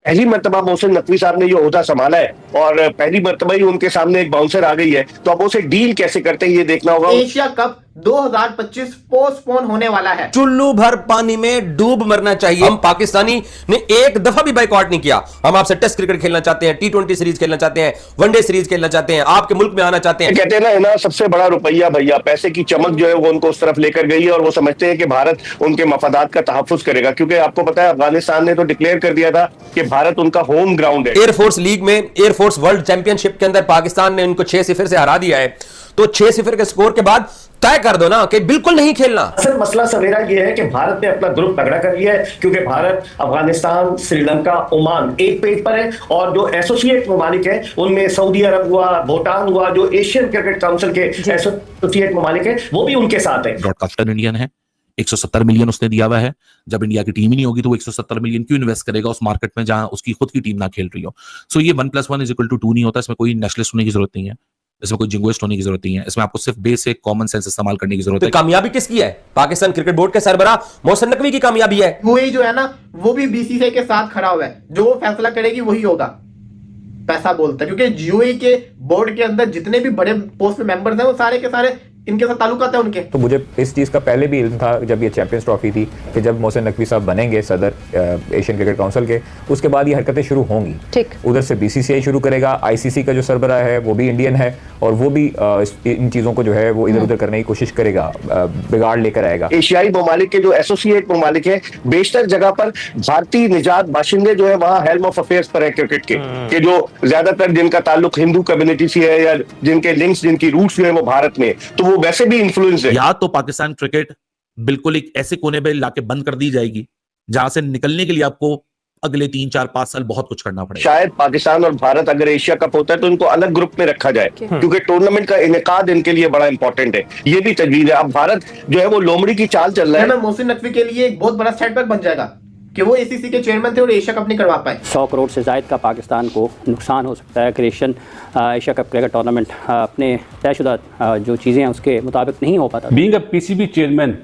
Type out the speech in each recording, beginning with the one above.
पहली मर्तबा मोहसिन नकवी साहब ने ये ओहदा संभाला है और पहली मर्तबा ही उनके सामने एक बाउंसर आ गई है, तो अब उसे डील कैसे करते हैं ये देखना होगा। एशिया कप 2025 पोस्टपोन होने वाला है। चुल्लू भर पानी में डूब मरना चाहिए। हम पाकिस्तानी ने एक दफा भी बाइकआउट नहीं किया। हम आपसे टेस्ट क्रिकेट खेलना चाहते हैं, T20 सीरीज खेलना चाहते हैं, वनडे सीरीज खेलना चाहते हैं, आपके मुल्क में आना चाहते हैं। कहते हैं ना सबसे बड़ा रुपया भैया, पैसे की चमक जो है वो उनको उस तरफ लेकर गई है और वो समझते हैं कि भारत उनके मफादात का तहफ्फुज करेगा, क्योंकि आपको पता है अफगानिस्तान ने तो डिक्लेयर कर दिया था कि भारत उनका होम ग्राउंड है। एयरफोर्स लीग में, एयरफोर्स वर्ल्ड चैंपियनशिप के अंदर पाकिस्तान ने उनको 6-0 से हरा दिया है, तो 6-0 के स्कोर के बाद तय कर दो ना कि बिल्कुल नहीं खेलना। असल मसला सवेरा यह है कि भारत ने अपना ग्रुप तगड़ा कर लिया है, क्योंकि भारत, अफगानिस्तान, श्रीलंका, ओमान एक पेज पर है और जो एसोसिएट ममालिक है उनमें सऊदी अरब हुआ, भूटान हुआ, जो एशियन क्रिकेट काउंसिल के एसोसिएट ममालिक है वो भी उनके साथ है। ब्रॉडकास्टर इंडियन है, 170 मिलियन उसने दिया हुआ है। जब इंडिया की टीम ही नहीं होगी तो वो 170 मिलियन क्यों इन्वेस्ट करेगा उस मार्केट में जहां उसकी खुद की टीम ना खेल रही हो। सो ये 1+1 = 2 नहीं होता। इसमें कोई नेशनलिस्ट होने की जरूरत नहीं है, इसमें कोई जिंगोइस्ट होने की जरूरत नहीं है। इसमें आपको सिर्फ बेसिक कॉमन सेंस इस्तेमाल करने की जरूरत है। कामयाबी किसकी है? पाकिस्तान क्रिकेट बोर्ड के सरबराह मोहसिन नकवी की कामयाबी है। वही जो है ना, वो भी बीसीसीआई के साथ खड़ा हुआ है, जो वो फैसला करेगी वही होगा, पैसा बोलता है। क्योंकि यूएई के बोर्ड के अंदर जितने भी बड़े पोस्ट मेंबर्स हैं वो सारे के सारे इनके साथ ताल्लुकात है उनके। तो मुझे इस चीज़ का पहले भी इल्म था जब ये चैंपियंस ट्रॉफी थी कि जब मोहसिन नकवी साहब बनेंगे सदर एशियन क्रिकेट काउंसिल के, उसके बाद ये हरकतें शुरू होंगी। ठीक, उधर से बीसीसीआई शुरू करेगा, आईसीसी का जो सरबराह है वो भी इंडियन है और वो भी इन चीज़ों को जो है वो इधर उधर करने की कोशिश करेगा, बिगाड़ लेकर आएगा। एशियाई ममालिक के जो एसोसिएट ममालिक है, बेशतर जगह पर भारतीय निजात बाशिंदे जो है वहाँ हेल्म ऑफ अफेयर्स पर है क्रिकेट के जो ज्यादातर जिनका ताल्लुक हिंदू कम्युनिटी से है या जिनके लिंक्स, जिनकी रूट्स जो है वो भारत में, तो वो वैसे भी इन्फ्लुएंस है। या तो पाकिस्तान क्रिकेट बिल्कुल एक ऐसे कोने पे लाके बंद कर दी जाएगी जहां से निकलने के लिए आपको अगले 3-4-5 साल बहुत कुछ करना पड़ेगा। शायद पाकिस्तान और भारत अगर एशिया कप होता है तो इनको अलग ग्रुप में रखा जाए, क्योंकि टूर्नामेंट का इनेकाद इनके लिए बड़ा इंपॉर्टेंट है। ये भी तजवीज है। अब भारत जो है वो लोमड़ी की चाल चल रहा है। मोहसिन नकवी के लिए एक बहुत बड़ा सेटबैक बन जाएगा कि वो एसीसी के चेयरमैन थे और एशिया कप नहीं करवा पाए। 100 करोड़ से ज़ायद का पाकिस्तान को नुकसान हो सकता है। एशिया कप क्रिकेट टूर्नामेंट अपने तयशुदा जो चीज़ें हैं उसके मुताबिक नहीं हो पाता। बीइंग अ पीसीबी चेयरमैन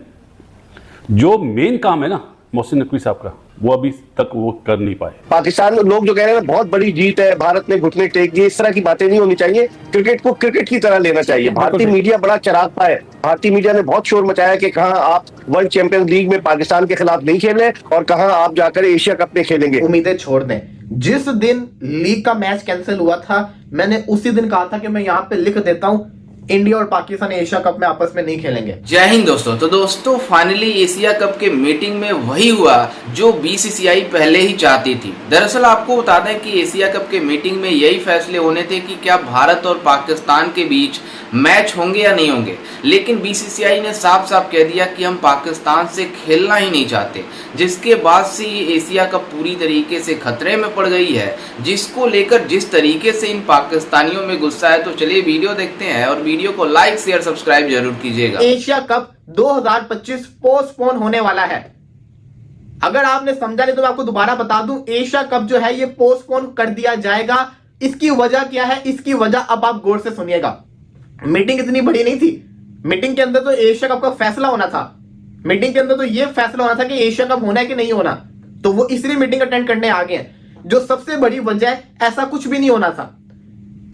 जो मेन काम है ना मोहसिन नकवी साहब का, वो अभी तक वो कर नहीं पाए। पाकिस्तान में लोग जो कह रहे हैं बहुत बड़ी जीत है, भारत ने घुटने टेक दिए, इस तरह की बातें नहीं होनी चाहिए। क्रिकेट को क्रिकेट की तरह लेना चाहिए। भारतीय मीडिया बड़ा चरागता है। भारतीय मीडिया ने बहुत शोर मचाया कि कहां आप वर्ल्ड चैंपियंस लीग में पाकिस्तान के खिलाफ नहीं खेल रहे और कहां आप जाकर एशिया कप में खेलेंगे। उम्मीदें छोड़ दें। जिस दिन लीग का मैच कैंसिल हुआ था, मैंने उसी दिन कहा था कि मैं यहाँ पे लिख देता हूँ, इंडिया और पाकिस्तान एशिया कप में आपस में नहीं खेलेंगे। जय हिंद दोस्तों। तो दोस्तों फाइनली एशिया कप के मीटिंग में वही हुआ जो बीसीसीआई पहले ही चाहती थी। दरअसल आपको बता दें कि एशिया कप के मीटिंग में यही फैसले होने थे कि क्या भारत और पाकिस्तान के बीच मैच होंगे या नहीं होंगे, लेकिन बीसीसीआई ने साफ साफ कह दिया कि हम पाकिस्तान से खेलना ही नहीं चाहते, जिसके बाद से ये एशिया कप पूरी तरीके से खतरे में पड़ गई है, जिसको लेकर जिस तरीके से इन पाकिस्तानियों में गुस्सा है। तो चलिए वीडियो देखते हैं और वीडियो को लाइक शेयर सब्सक्राइब जरूर कीजिएगा। एशिया कप 2025 पोस्टपोन होने वाला है। अगर आपने समझा नहीं तो मैं आपको दोबारा बता दूं, एशिया कप जो है ये पोस्टपोन कर दिया जाएगा। इसकी वजह क्या है? इसकी वजह अब आप गौर से सुनिएगा। मीटिंग इतनी बड़ी नहीं थी। मीटिंग के अंदर तो एशिया कप का फैसला होना था। मीटिंग के अंदर तो यह फैसला होना था कि एशिया कप होना है कि नहीं होना, तो वो इसलिए मीटिंग अटेंड करने आ गए हैं। जो सबसे बड़ी वजह है, ऐसा कुछ भी नहीं होना था।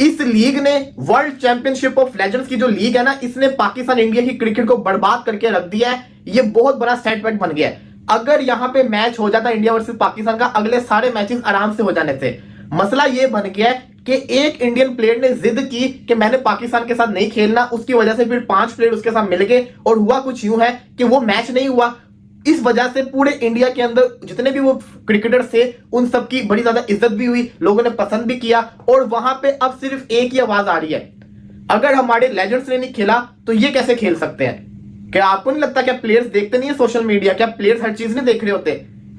इस लीग ने, वर्ल्ड चैंपियनशिप ऑफ लेजेंड्स की जो लीग है ना, इसने पाकिस्तान इंडिया की क्रिकेट को बर्बाद करके रख दिया है। ये बहुत बड़ा सेटबैक बन गया है। अगर यहां पे मैच हो जाता इंडिया वर्सेस पाकिस्तान का, अगले सारे मैचेस आराम से हो जाने थे। मसला ये बन गया है कि एक इंडियन प्लेयर ने जिद की कि मैंने पाकिस्तान के साथ नहीं खेलना, उसकी वजह से फिर 5 प्लेयर उसके साथ मिल गए और हुआ कुछ यूं है कि वो मैच नहीं हुआ। इस वजह से पूरे इंडिया के अंदर जितने भी वो क्रिकेटर्स थे उन सबकी बड़ी ज्यादा इज्जत भी हुई, लोगों ने पसंद भी किया। और वहां पे अब सिर्फ एक ही आवाज आ रही है, अगर हमारे लेजेंड्स ने नहीं खेला तो ये कैसे खेल सकते हैं? क्या आपको नहीं लगता क्या प्लेयर्स देखते नहीं है सोशल मीडिया? क्या प्लेयर्स हर चीज नहीं देख रहे होते?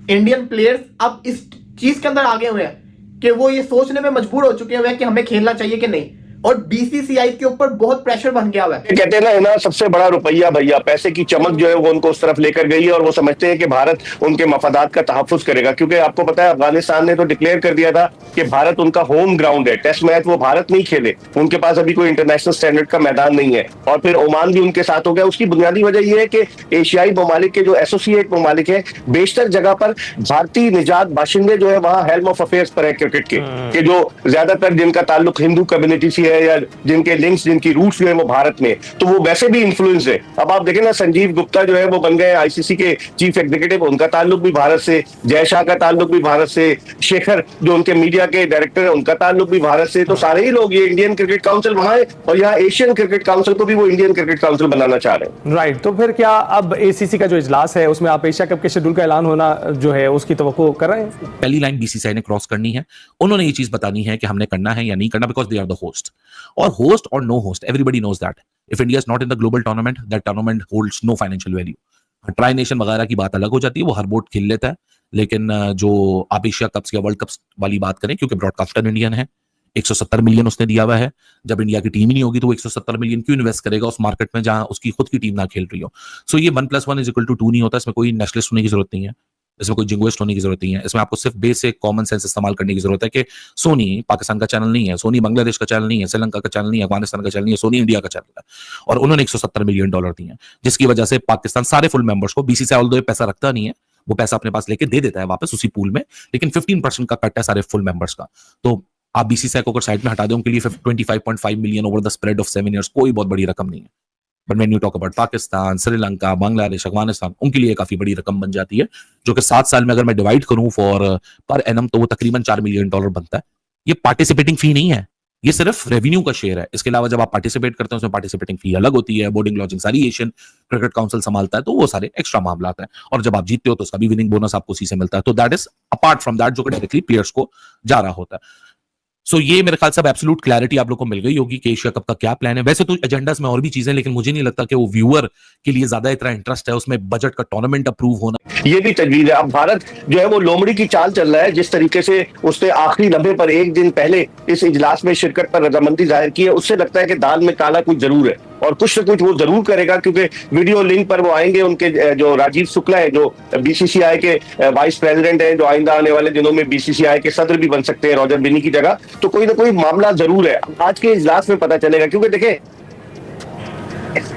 इंडियन प्लेयर्स अब इस चीज के अंदर आ गए हुए हैं कि वो ये सोचने में मजबूर हो चुके हैं कि हमें खेलना चाहिए कि नहीं। और बीसीसीआई के ऊपर बहुत प्रेशर बन गया हुआ है। ये कहते हैं ना सबसे बड़ा रुपया भैया, पैसे की चमक जो है वो उनको उस तरफ लेकर गई है और वो समझते हैं कि भारत उनके मफादात का तहफ्फुज करेगा, क्योंकि आपको पता है अफगानिस्तान ने तो डिक्लेयर कर दिया था कि भारत उनका होम ग्राउंड है। टेस्ट मैच वो भारत नहीं खेले, उनके पास अभी कोई इंटरनेशनल स्टैंडर्ड का मैदान नहीं है। और फिर ओमान भी उनके साथ हो गया। उसकी बुनियादी वजह यह है कि एशियाई ममालिक के जो एसोसिएट ममालिक है, बेशतर जगह पर भारतीय निजात बाशिंदे जो है वहां हेल्म ऑफ अफेयर्स पर है क्रिकेट के जो ज्यादातर जिनका ताल्लुक हिंदू कम्युनिटी से है या जिनके लिंक्स, जिनकी रूट्स जो है वो भारत में, तो वो वैसे भी इन्फ्लुएंस है। अब आप देखें ना, संजीव गुप्ता जो है वो बन गए आईसीसी के चीफ एग्जीक्यूटिव, उनका ताल्लुक भी भारत से, जय शाह का ताल्लुक भी भारत से, शेखर जो उनके मीडिया के डायरेक्टर है उनका ताल्लुक भी भारत से। तो सारे ही लोग, ये इंडियन क्रिकेट काउंसिल वहां है और यहाँ एशियन क्रिकेट काउंसिल को भी वो इंडियन क्रिकेट काउंसिल बनाना चाह रहे हैं। राइट, तो फिर क्या अब एसीसी का जो इजलास है उसमें आप एशिया कप के शेड्यूल का ऐलान होना जो है उसकी तवक्को कर रहे हैं? पहली लाइन बीसीसीआई ने क्रॉस करनी है, उन्होंने ये चीज बतानी है कि हमने करना है या नहीं करना, because they are the host. और होस्ट और no host, everybody knows that if India is not in the global tournament, that tournament holds no financial value. Tri nation वगैरह की बात अलग हो जाती है, वो हर बोर्ड खेल लेता है, लेकिन जो आप एशिया कप्स या वर्ल्ड कप्स वाली बात करें, क्योंकि ब्रॉडकास्टर इंडियन है, 170 मिलियन उसने दिया हुआ है। जब इंडिया की टीम ही नहीं होगी तो वो 170 मिलियन क्यों इन्वेस्ट करेगा उस मार्केट में जहां उसकी खुद की टीम ना खेल रही हो। सो ये 1+1=2 नहीं होता। इसमें कोई नेशनलिस्ट होने की जरूरत नहीं है, इसमें कोई जिंगोइस्ट होने की जरूरत नहीं है। इसमें आपको सिर्फ बेसिक कॉमन सेंस इस्तेमाल करने की जरूरत है कि सोनी पाकिस्तान का चैनल नहीं है, सोनी बांग्लादेश का चैनल नहीं है, श्रीलंका का चैनल नहीं है, अफगानिस्तान का चैनल नहीं है, सोनी इंडिया का चैनल है। और उन्होंने $170 मिलियन दिए हैं, जिसकी वजह से पाकिस्तान सारे फुल मेंबर्स को, बीसीसीआई ऑल्दो पैसा रखता नहीं है, वो पैसा अपने पास लेके दे देता है वापस उसी पूल में, लेकिन 15% का कट है सारे फुल मेंबर्स का। तो आप बीसीसीआई को अगर साइड में हटा दें, उनके लिए 25.5 million over the spread of 7 years कोई बहुत बड़ी रकम नहीं है। But when you talk about Pakistan, Sri Lanka, Bangladesh, Afghanistan, उनके लिए काफी बड़ी रकम बन जाती है, जो कि 7 साल में अगर मैं डिवाइड करूं फॉर पर एनम तो वो तकरीबन $4 मिलियन बनता है। ये पार्टिसिपेटिंग फी नहीं है, ये सिर्फ रेवेन्यू का शेयर है। इसके अलावा जब आप पार्टिसिपेट करते हैं उसमें पार्टिसिपेटिंग फी अलग होती है, बोर्डिंग लॉजिंग सारी एशियन क्रिकेट काउंसिल संभालता है, तो वो सारे एक्स्ट्रा मामला आता है। और जब आप जीतते हो तो उसका भी विनिंग बोनस आपको उसी से मिलता है। तो that is apart from that जो कि डायरेक्टली प्लेयर्स को जा रहा होता है। सो ये मेरे ख्याल से अब एब्सोल्यूट क्लैरिटी आप लोग को मिल गई होगी कि एशिया कप का क्या प्लान है। वैसे तो एजेंडास में और भी चीजें, लेकिन मुझे नहीं लगता कि वो व्यूअर के लिए ज्यादा इतना इंटरेस्ट है उसमें बजट का टूर्नामेंट अप्रूव होना। ये भी तजवीज है। अब भारत जो है वो लोमड़ी की चाल चल रहा है, जिस तरीके से उसने आखिरी लम्हे पर एक दिन पहले इस इजलास में शिरकत पर रजामंदी जाहिर की है, उससे लगता है कि दाल में काला कुछ जरूर है और कुछ न कुछ वो जरूर करेगा, क्योंकि वीडियो लिंक पर वो आएंगे। उनके जो राजीव शुक्ला है, जो बीसीसीआई के वाइस प्रेसिडेंट हैं, जो आइंदा आने वाले दिनों में बीसीसीआई के सदर भी बन सकते हैं रॉजर बिनी की जगह, तो कोई ना कोई मामला जरूर है। आज के इजलास में पता चलेगा, क्योंकि देखें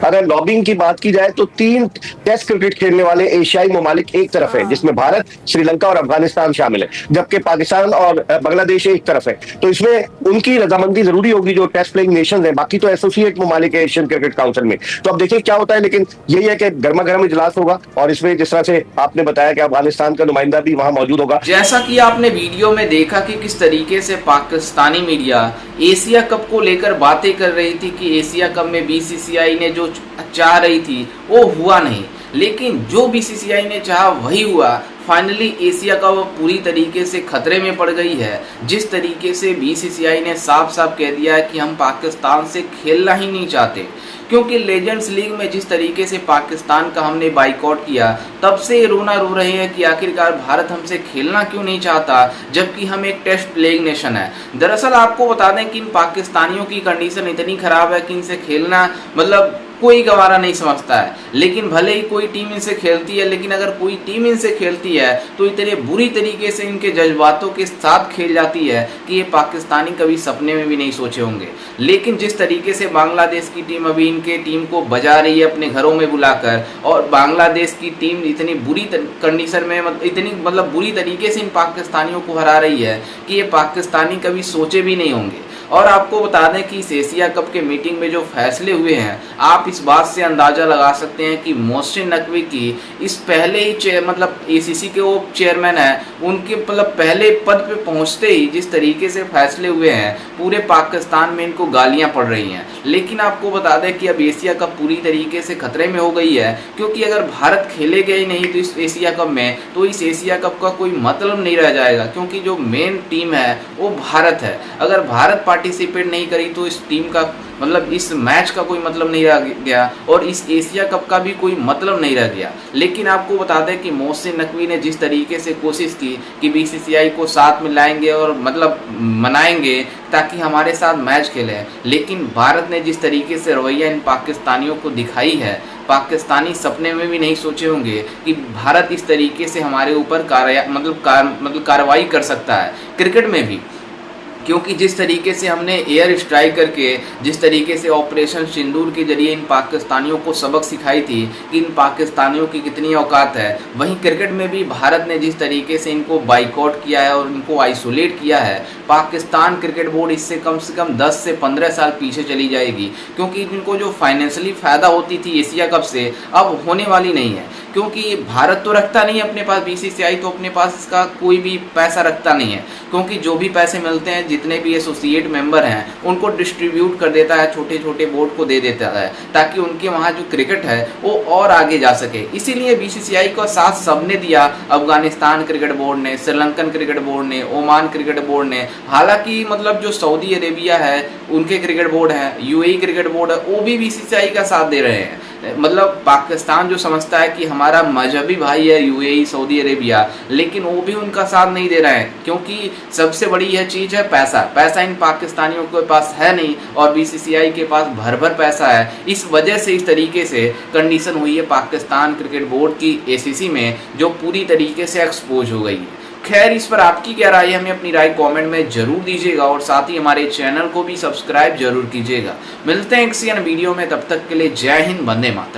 अगर लॉबिंग की बात की जाए तो 3 टेस्ट क्रिकेट खेलने वाले एशियाई ममालिक एक तरफ है, जिसमें भारत, श्रीलंका और अफगानिस्तान शामिल है, जबकि पाकिस्तान और बांग्लादेश एक तरफ है। तो इसमें उनकी रजामंदी जरूरी होगी, जो टेस्ट प्लेइंग नेशन है। बाकी तो एसोसिएट ममालिक है एशियन क्रिकेट काउंसिल में। तो अब देखिए क्या होता है, लेकिन यही है कि गर्मा गर्म इजलास होगा और इसमें जिस तरह से आपने बताया कि अफगानिस्तान का नुमाइंदा भी वहां मौजूद होगा। जैसा कि आपने वीडियो में देखा कि किस तरीके से पाकिस्तानी मीडिया एशिया कप को लेकर बातें कर रही थी कि एशिया कप में बीसीसीआई ने जो चाह रही थी वो हुआ नहीं, लेकिन जो बीसीसीआई ने चाहा वही हुआ। फाइनली एशिया कप पूरी तरीके से खतरे में पड़ गई है। जिस तरीके से बीसीसीआई ने साफ साफ कह दिया है कि हम पाकिस्तान से खेलना ही नहीं चाहते, क्योंकि लेजेंड्स लीग में जिस तरीके से पाकिस्तान का हमने बाइकआउट किया, तब से रोना रो रहे हैं कि आखिरकार भारत हमसे खेलना क्यों नहीं चाहता, जबकि हम एक टेस्ट प्लेइंग नेशन है। दरअसल आपको बता दें कि इन पाकिस्तानियों की कंडीशन इतनी खराब है कि इनसे खेलना मतलब कोई गवारा नहीं समझता है। लेकिन भले ही कोई टीम इनसे खेलती है, लेकिन अगर कोई टीम इनसे खेलती है तो इतने बुरी तरीके से इनके जज्बातों के साथ खेल जाती है कि ये पाकिस्तानी कभी सपने में भी नहीं सोचे होंगे। लेकिन जिस तरीके से बांग्लादेश की टीम अभी इनके टीम को बजा रही है अपने घरों में बुलाकर, और बांग्लादेश की टीम इतनी बुरी कंडीशन में इतनी बुरी तरीके से इन पाकिस्तानियों को हरा रही है कि ये पाकिस्तानी कभी सोचे भी नहीं होंगे। और आपको बता दें कि इस एशिया कप के मीटिंग में जो फैसले हुए हैं, आप इस बात से अंदाज़ा लगा सकते हैं कि मोहसिन नकवी की इस पहले ही एसीसी के वो चेयरमैन हैं, उनके पहले पद पे पहुंचते ही जिस तरीके से फैसले हुए हैं, पूरे पाकिस्तान में इनको गालियां पड़ रही हैं। लेकिन आपको बता दें कि अब एशिया कप पूरी तरीके से खतरे में हो गई है, क्योंकि अगर भारत खेलेगा ही नहीं तो इस एशिया कप में, तो इस एशिया कप का कोई मतलब नहीं रह जाएगा, क्योंकि जो मेन टीम है वो भारत है। अगर भारत पार्टिसिपेट नहीं करी तो इस टीम का मतलब इस मैच का कोई मतलब नहीं रह गया और इस एशिया कप का भी कोई मतलब नहीं रह गया। लेकिन आपको बता दें कि मोहसिन नकवी ने जिस तरीके से कोशिश की कि बीसीसीआई को साथ में लाएंगे और मतलब मनाएंगे ताकि हमारे साथ मैच खेलें, लेकिन भारत ने जिस तरीके से रवैया इन पाकिस्तानियों को दिखाई है, पाकिस्तानी सपने में भी नहीं सोचे होंगे कि भारत इस तरीके से हमारे ऊपर कार्रवाई कर सकता है क्रिकेट में भी। क्योंकि जिस तरीके से हमने एयर स्ट्राइक करके, जिस तरीके से ऑपरेशन सिंदूर के जरिए इन पाकिस्तानियों को सबक सिखाई थी कि इन पाकिस्तानियों की कितनी औकात है, वहीं क्रिकेट में भी भारत ने जिस तरीके से इनको बाइकआउट किया है और इनको आइसोलेट किया है, पाकिस्तान क्रिकेट बोर्ड इससे कम 10 से 15 साल पीछे चली जाएगी। क्योंकि इनको जो फाइनेंशियली फ़ायदा होती थी एशिया कप से, अब होने वाली नहीं है। क्योंकि भारत तो रखता नहीं है अपने पास, बीसीसीआई तो अपने पास इसका कोई भी पैसा रखता नहीं है, क्योंकि जो भी पैसे मिलते हैं, जितने भी एसोसिएट मेंबर हैं, उनको डिस्ट्रीब्यूट कर देता है, छोटे छोटे बोर्ड को दे देता है, ताकि उनके वहाँ जो क्रिकेट है वो और आगे जा सके। इसीलिए बीसीसीआई का साथ सबने दिया, अफगानिस्तान क्रिकेट बोर्ड ने, श्रीलंकन क्रिकेट बोर्ड ने, ओमान क्रिकेट बोर्ड ने, हालांकि मतलब जो सऊदी अरेबिया है उनके क्रिकेट बोर्ड है, यूएई क्रिकेट बोर्ड है, वो भी बीसीसीआई का साथ दे रहे हैं। मतलब पाकिस्तान जो समझता है कि हमारा मजहबी भाई है यूएई, सऊदी अरेबिया, लेकिन वो भी उनका साथ नहीं दे रहे हैं, क्योंकि सबसे बड़ी यह चीज़ है पैसा। पैसा इन पाकिस्तानियों के पास है नहीं और बीसीसीआई के पास भर भर पैसा है। इस वजह से इस तरीके से कंडीशन हुई है पाकिस्तान क्रिकेट बोर्ड की एसीसी में, जो पूरी तरीके से एक्सपोज हो गई है। खैर, इस पर आपकी क्या राय है, हमें अपनी राय कमेंट में जरूर दीजिएगा और साथ ही हमारे चैनल को भी सब्सक्राइब जरूर कीजिएगा। मिलते हैं किसी अन्य वीडियो में, तब तक के लिए जय हिंद, वंदे मातरम।